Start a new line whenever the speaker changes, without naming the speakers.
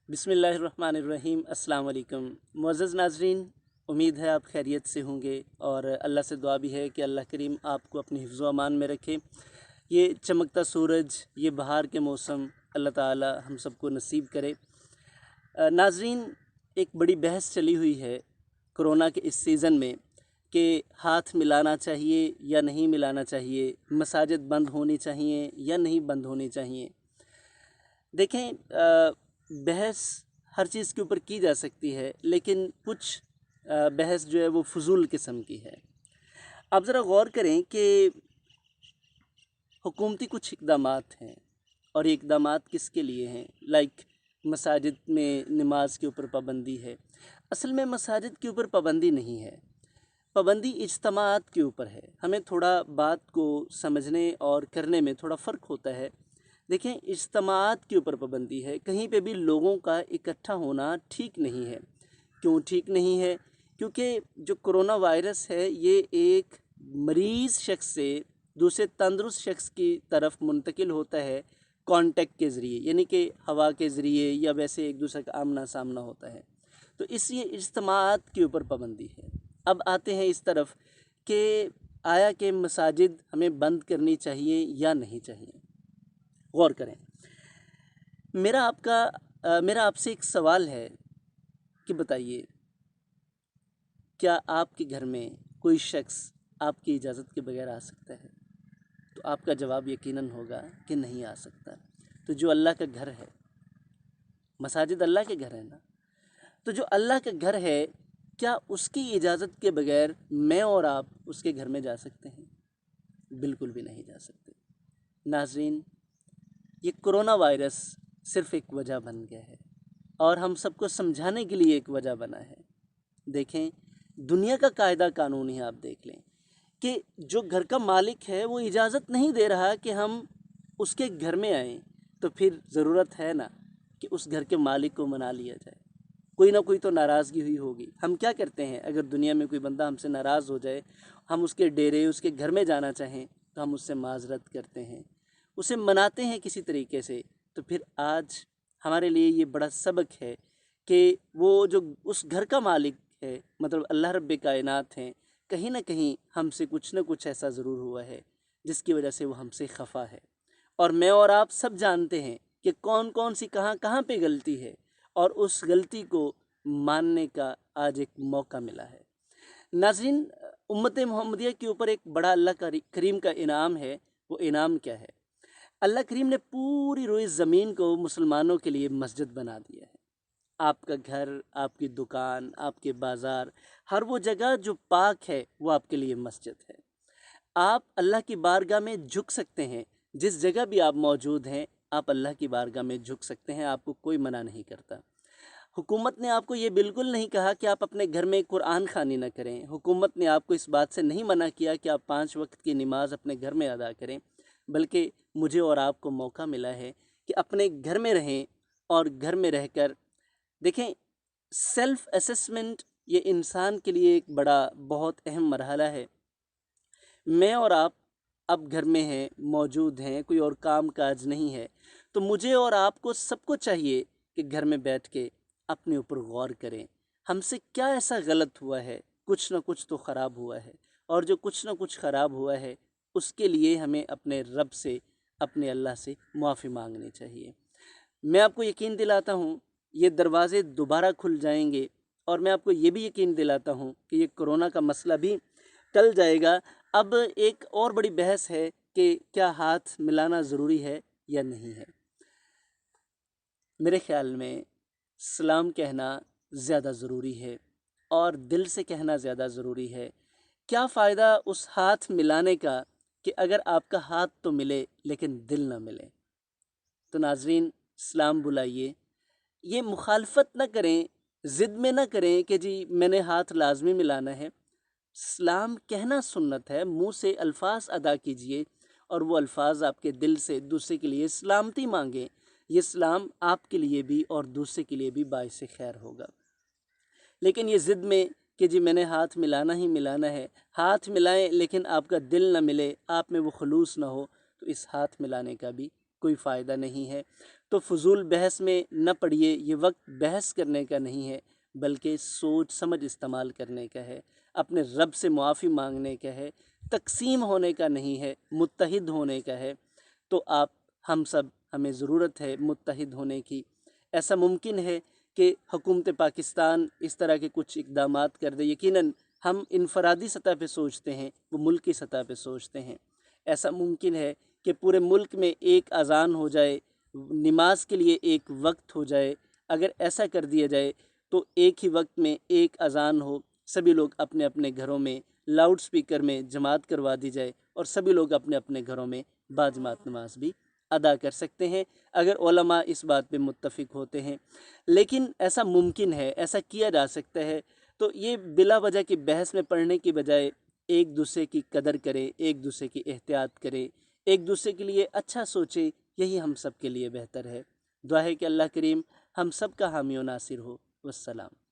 बिस्मिल्लाहिर्रहमानिर्रहीम। अस्सलाम वालेकुम। मुअज़्ज़ज़ नाज़रीन, उम्मीद है आप खैरियत से होंगे और अल्लाह से दुआ भी है कि अल्लाह करीम आपको अपनी हिफ्ज़ व अमान में रखे। ये चमकता सूरज, ये बहार के मौसम अल्लाह ताला हम सबको नसीब करे। नाज़रीन, एक बड़ी बहस चली हुई है कोरोना के इस सीज़न में कि हाथ मिलाना चाहिए या नहीं मिलाना चाहिए, मसाजिद बंद होनी चाहिए या नहीं बंद होनी चाहिए। देखें, बहस हर चीज़ के ऊपर की जा सकती है, लेकिन कुछ बहस जो है वो फ़ुज़ूल किस्म की है। आप ज़रा गौर करें कि हुकूमती कुछ इक़दामात हैं और ये इक़दामात किसके लिए हैं। लाइक मसाजिद में नमाज के ऊपर पाबंदी है। असल में मसाजिद के ऊपर पाबंदी नहीं है, पाबंदी इज्तमाआत के ऊपर है। हमें थोड़ा बात को समझने और करने में थोड़ा फ़र्क होता है। देखें, इज्तमाआत के ऊपर पाबंदी है, कहीं पे भी लोगों का इकट्ठा होना ठीक नहीं है। क्यों ठीक नहीं है? क्योंकि जो कोरोना वायरस है ये एक मरीज़ शख्स से दूसरे तंदुरुस्त शख्स की तरफ मुंतकिल होता है कांटेक्ट के ज़रिए, यानी कि हवा के ज़रिए या वैसे एक दूसरे का आमना सामना होता है। तो इसलिए इज्तमाआत के ऊपर पाबंदी है। अब आते हैं इस तरफ कि आया कि मसाजिद हमें बंद करनी चाहिए या नहीं चाहिए। गौर करें, मेरा आपसे एक सवाल है कि बताइए, क्या आपके घर में कोई शख्स आपकी इजाज़त के बगैर आ सकता है? तो आपका जवाब यकीनन होगा कि नहीं आ सकता। तो जो अल्लाह का घर है, मसाजिद अल्लाह के घर है ना, तो जो अल्लाह का घर है, क्या उसकी इजाज़त के बगैर मैं और आप उसके घर में जा सकते हैं? बिल्कुल भी नहीं जा सकते। नाज़रीन, ये कोरोना वायरस सिर्फ़ एक वजह बन गया है और हम सबको समझाने के लिए एक वजह बना है। देखें, दुनिया का कायदा कानून ही आप देख लें कि जो घर का मालिक है वो इजाज़त नहीं दे रहा कि हम उसके घर में आएँ, तो फिर ज़रूरत है ना कि उस घर के मालिक को मना लिया जाए। कोई ना कोई तो नाराज़गी हुई होगी। हम क्या करते हैं, अगर दुनिया में कोई बंदा हमसे नाराज़ हो जाए, हम उसके डेरे, उसके घर में जाना चाहें, तो हम उससे माज़रत करते हैं, उसे मनाते हैं किसी तरीके से। तो फिर आज हमारे लिए ये बड़ा सबक है कि वो जो उस घर का मालिक है, मतलब अल्लाह रब्बे कायनात हैं, कहीं ना कहीं हमसे कुछ ना कुछ ऐसा ज़रूर हुआ है जिसकी वजह से वो हमसे खफा है। और मैं और आप सब जानते हैं कि कौन कौन सी कहाँ कहाँ पे गलती है, और उस गलती को मानने का आज एक मौका मिला है। नाज़रीन, उम्मत मोहम्मदिया के ऊपर एक बड़ा अल्लाह करीम का इनाम है। वो इनाम क्या है? अल्लाह करीम ने पूरी रोई ज़मीन को मुसलमानों के लिए मस्जिद बना दिया है। आपका घर, आपकी दुकान, आपके बाज़ार, हर वो जगह जो पाक है वो आपके लिए मस्जिद है। आप अल्लाह की बारगाह में झुक सकते हैं। जिस जगह भी आप मौजूद हैं, आप अल्लाह की बारगाह में झुक सकते हैं, आपको कोई मना नहीं करता। हुकूमत ने आपको ये बिल्कुल नहीं कहा कि आप अपने घर में कुरान ख़वानी न करें। हुकूमत ने आपको इस बात से नहीं मना किया कि आप 5 वक्त की नमाज अपने घर में अदा करें, बल्कि मुझे और आपको मौका मिला है कि अपने घर में रहें और घर में रहकर देखें। सेल्फ़ असेसमेंट ये इंसान के लिए एक बड़ा बहुत अहम मरहला है। मैं और आप अब घर में हैं, मौजूद हैं, कोई और काम काज नहीं है, तो मुझे और आपको सबको चाहिए कि घर में बैठ के अपने ऊपर गौर करें, हमसे क्या ऐसा गलत हुआ है। कुछ ना कुछ तो ख़राब हुआ है, और जो कुछ ना कुछ ख़राब हुआ है उसके लिए हमें अपने रब से, अपने अल्लाह से मुआफ़ी मांगनी चाहिए। मैं आपको यकीन दिलाता हूँ ये दरवाज़े दोबारा खुल जाएंगे, और मैं आपको ये भी यकीन दिलाता हूँ कि ये कोरोना का मसला भी टल जाएगा। अब एक और बड़ी बहस है कि क्या हाथ मिलाना ज़रूरी है या नहीं है। मेरे ख़्याल में सलाम कहना ज़्यादा ज़रूरी है और दिल से कहना ज़्यादा ज़रूरी है। क्या फ़ायदा उस हाथ मिलाने का कि अगर आपका हाथ तो मिले लेकिन दिल ना मिले। तो नाज़रीन, सलाम बुलाइए, ये मुखालफत न करें, ज़िद में न करें कि जी मैंने हाथ लाजमी मिलाना है। सलाम कहना सुन्नत है, मुंह से अल्फाज अदा कीजिए और वो अल्फाज आपके दिल से दूसरे के लिए सलामती मांगें। ये सलाम आपके लिए भी और दूसरे के लिए भी बाइस खैर होगा। लेकिन ये ज़िद में कि जी मैंने हाथ मिलाना ही मिलाना है, हाथ मिलाएं लेकिन आपका दिल न मिले, आप में वो खलूस ना हो, तो इस हाथ मिलाने का भी کوئی فائدہ نہیں ہے۔ تو فضول بحث میں نہ پڑیے، یہ وقت بحث کرنے کا نہیں ہے بلکہ سوچ سمجھ استعمال کرنے کا ہے، اپنے رب سے معافی مانگنے کا ہے، تقسیم ہونے کا نہیں ہے، متحد ہونے کا ہے۔ تو ہمیں ضرورت ہے متحد ہونے کی۔ ایسا ممکن ہے کہ حکومت پاکستان اس طرح کے کچھ اقدامات کر دے، یقیناً ہم انفرادی سطح پہ سوچتے ہیں، وہ ملکی سطح پہ سوچتے ہیں۔ ایسا ممکن ہے کہ پورے ملک میں ایک اذان ہو جائے، نماز کے لیے ایک وقت ہو جائے۔ اگر ایسا کر دیا جائے تو ایک ہی وقت میں ایک اذان ہو، سبھی لوگ اپنے اپنے گھروں میں لاؤڈ سپیکر میں جماعت کروا دی جائے اور سبھی لوگ اپنے اپنے گھروں میں باجماعت نماز بھی ادا کر سکتے ہیں اگر علماء اس بات پہ متفق ہوتے ہیں۔ لیکن ایسا ممکن ہے، ایسا کیا جا سکتا ہے۔ تو یہ بلا وجہ کی بحث میں پڑنے کی بجائے ایک دوسرے کی قدر کرے، ایک دوسرے کی احتیاط کرے، ایک دوسرے کے لیے اچھا سوچے، یہی ہم سب کے لیے بہتر ہے۔ دعا ہے کہ اللہ کریم ہم سب کا حامی و ناصر ہو۔ والسلام۔